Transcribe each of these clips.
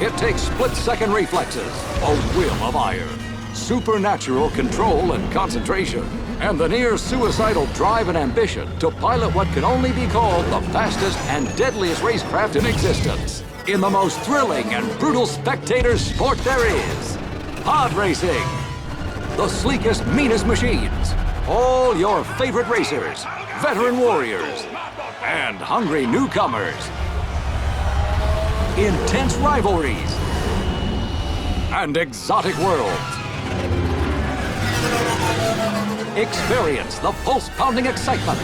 It takes split-second reflexes, a will of iron, supernatural control and concentration, and the near-suicidal drive and ambition to pilot what can only be called the fastest and deadliest racecraft in existence, in the most thrilling and brutal spectator sport there is, pod racing. The sleekest, meanest machines, all your favorite racers, veteran warriors, and hungry newcomers. Intense rivalries and exotic worlds. Experience the pulse-pounding excitement,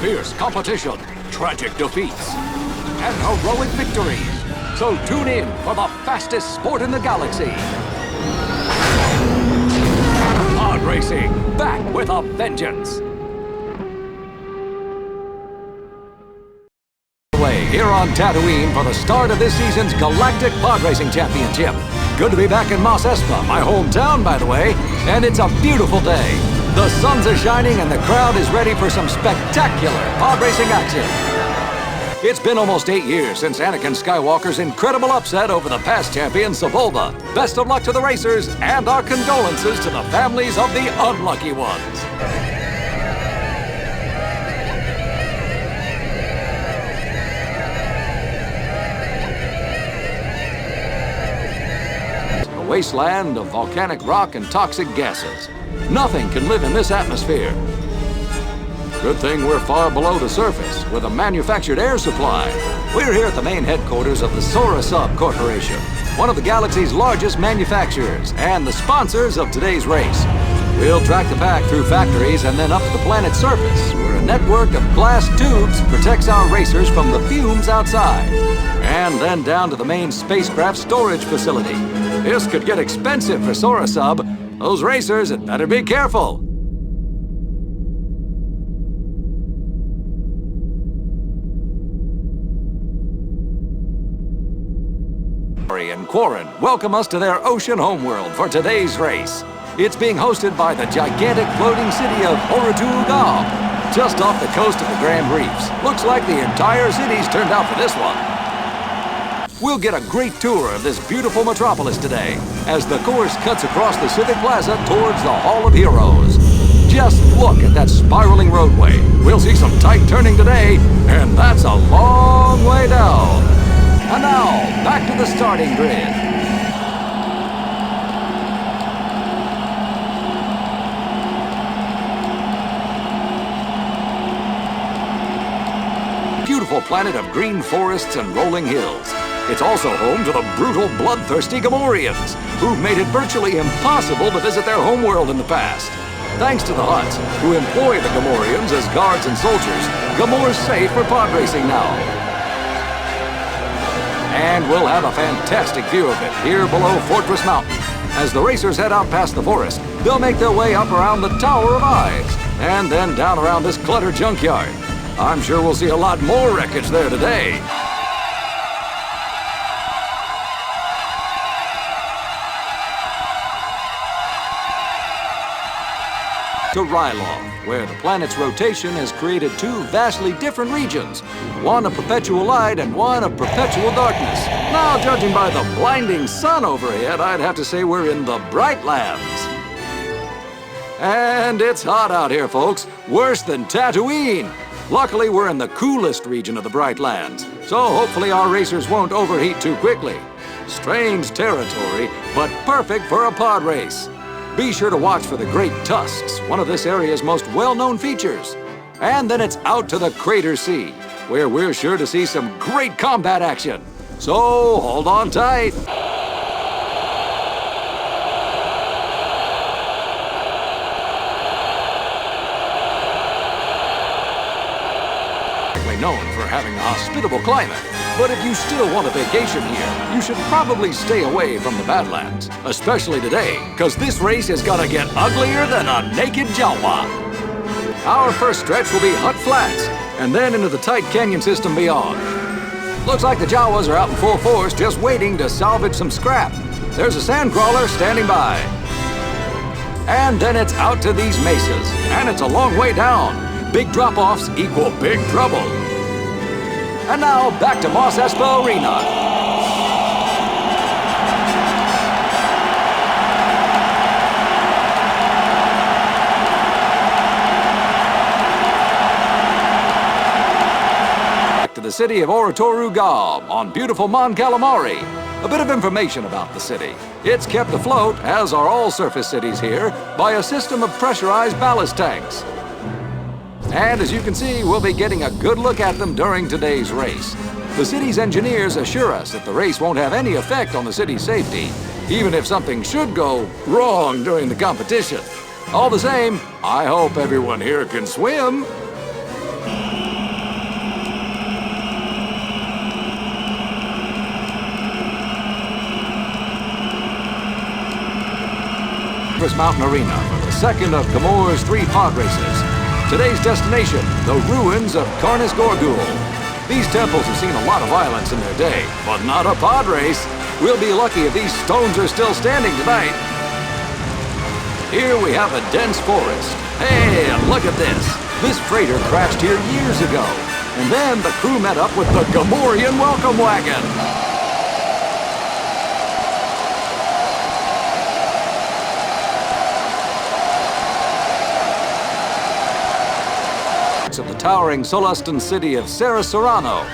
fierce competition, tragic defeats, and heroic victories. So tune in for the fastest sport in the galaxy. Pod racing, back with a vengeance. Here on Tatooine for the start of this season's Galactic Pod Racing Championship. Good to be back in Mos Espa, my hometown, by the way, and it's a beautiful day. The suns are shining and the crowd is ready for some spectacular pod racing action. It's been almost 8 years since Anakin Skywalker's incredible upset over the past champion, Sebulba. Best of luck to the racers and our condolences to the families of the unlucky ones. Wasteland of volcanic rock and toxic gases. Nothing can live in this atmosphere. Good thing we're far below the surface with a manufactured air supply. We're here at the main headquarters of the Sora Sub Corporation, one of the galaxy's largest manufacturers and the sponsors of today's race. We'll track the pack through factories and then up to the planet's surface, where a network of glass tubes protects our racers from the fumes outside. And then down to the main spacecraft storage facility. This could get expensive for Sora Sub. Those racers had better be careful. And Quarren welcome us to their ocean homeworld for today's race. It's being hosted by the gigantic floating city of Orodru Gab, just off the coast of the Grand Reefs. Looks like the entire city's turned out for this one. We'll get a great tour of this beautiful metropolis today, as the course cuts across the Civic Plaza towards the Hall of Heroes. Just look at that spiraling roadway. We'll see some tight turning today, and that's a long way down. And now, back to the starting grid. Beautiful planet of green forests and rolling hills. It's also home to the brutal, bloodthirsty Gamorreans, who've made it virtually impossible to visit their homeworld in the past. Thanks to the Hutts, who employ the Gamorreans as guards and soldiers, Gamorre's safe for pod racing now. And we'll have a fantastic view of it here below Fortress Mountain. As the racers head out past the forest, they'll make their way up around the Tower of Eyes, and then down around this cluttered junkyard. I'm sure we'll see a lot more wreckage there today. To Rylong, where the planet's rotation has created two vastly different regions, one of perpetual light and one of perpetual darkness. Now, judging by the blinding sun overhead, I'd have to say we're in the Brightlands. And it's hot out here, folks. Worse than Tatooine. Luckily, we're in the coolest region of the Brightlands, so hopefully our racers won't overheat too quickly. Strange territory, but perfect for a pod race. Be sure to watch for the Great Tusks, one of this area's most well-known features. And then it's out to the Crater Sea, where we're sure to see some great combat action. So hold on tight. Known for having a hospitable climate, but if you still want a vacation here, you should probably stay away from the Badlands, especially today, because this race is gonna get uglier than a naked Jawa. Our first stretch will be Hutt Flats, and then into the tight canyon system beyond. Looks like the Jawas are out in full force, just waiting to salvage some scrap. There's a sandcrawler standing by. And then it's out to these mesas, and it's a long way down. Big drop-offs equal big trouble. And now, back to Mos Espa Arena. city of Oratoru Gob on beautiful Mon Calamari. A bit of information about the city. It's kept afloat, as are all surface cities here, by a system of pressurized ballast tanks. And as you can see, we'll be getting a good look at them during today's race. The city's engineers assure us that the race won't have any effect on the city's safety, even if something should go wrong during the competition. All the same, I hope everyone here can swim. Fortress Mountain Arena for the second of Gamorre's 3 pod races. Today's destination, the ruins of Karnas Gorgul. These temples have seen a lot of violence in their day, but not a pod race. We'll be lucky if these stones are still standing tonight. Here we have a dense forest. Hey, and look at this. This freighter crashed here years ago. And then the crew met up with the Gamorrean welcome wagon. Of the towering Solastan city of Serra Serrano.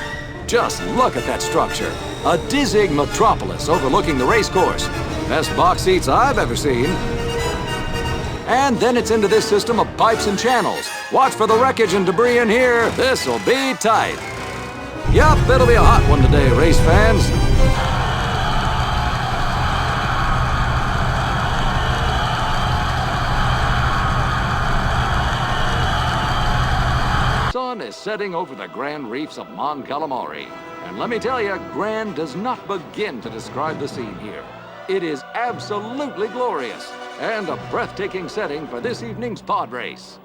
Just look at that structure. A dizzying metropolis overlooking the racecourse. Best box seats I've ever seen. And then it's into this system of pipes and channels. Watch for the wreckage and debris in here. This'll be tight. Yup, it'll be a hot one today, race fans. The sun is setting over the grand reefs of Mon Calamari. And let me tell you, grand does not begin to describe the scene here. It is absolutely glorious, and a breathtaking setting for this evening's pod race.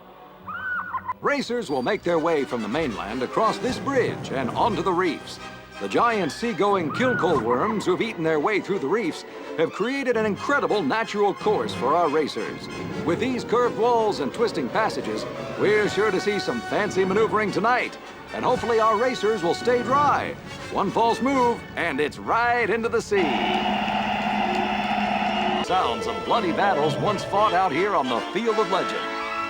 Racers will make their way from the mainland across this bridge and onto the reefs. The giant seagoing kilcoal worms who've eaten their way through the reefs have created an incredible natural course for our racers. With these curved walls and twisting passages, we're sure to see some fancy maneuvering tonight. And hopefully our racers will stay dry. One false move, and it's right into the sea. Sounds of bloody battles once fought out here on the Field of Legend.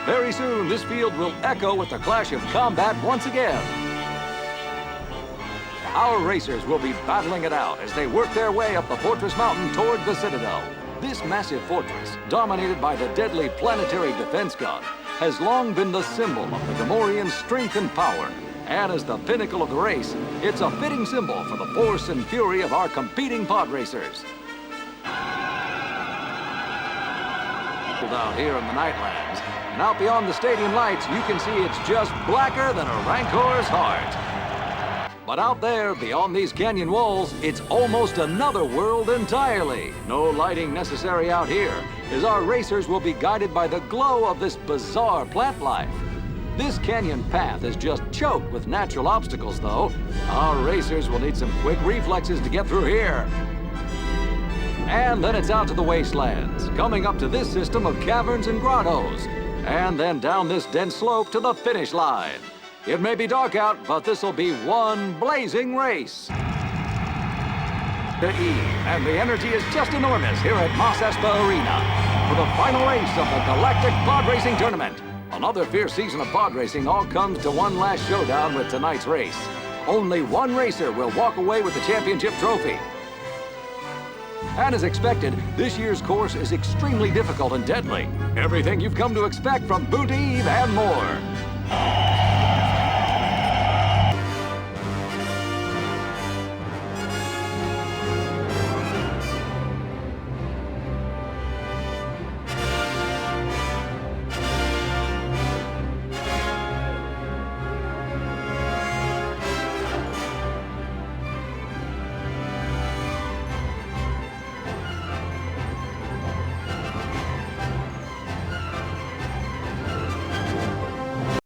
Very soon, this field will echo with the clash of combat once again. Our racers will be battling it out as they work their way up the Fortress Mountain toward the Citadel. This massive fortress, dominated by the deadly planetary defense gun, has long been the symbol of the Gamorrean strength and power. And as the pinnacle of the race, it's a fitting symbol for the force and fury of our competing pod racers. Out here in the Nightlands, and out beyond the stadium lights, you can see it's just blacker than a Rancor's heart. But out there, beyond these canyon walls, it's almost another world entirely. No lighting necessary out here, as our racers will be guided by the glow of this bizarre plant life. This canyon path is just choked with natural obstacles, though. Our racers will need some quick reflexes to get through here. And then it's out to the wastelands, coming up to this system of caverns and grottos, and then down this dense slope to the finish line. It may be dark out, but this'll be one blazing race. And the energy is just enormous here at Mos Espa Arena for the final race of the Galactic Pod Racing Tournament. Another fierce season of pod racing all comes to one last showdown with tonight's race. Only one racer will walk away with the championship trophy. And as expected, this year's course is extremely difficult and deadly. Everything you've come to expect from Boonta Eve and more.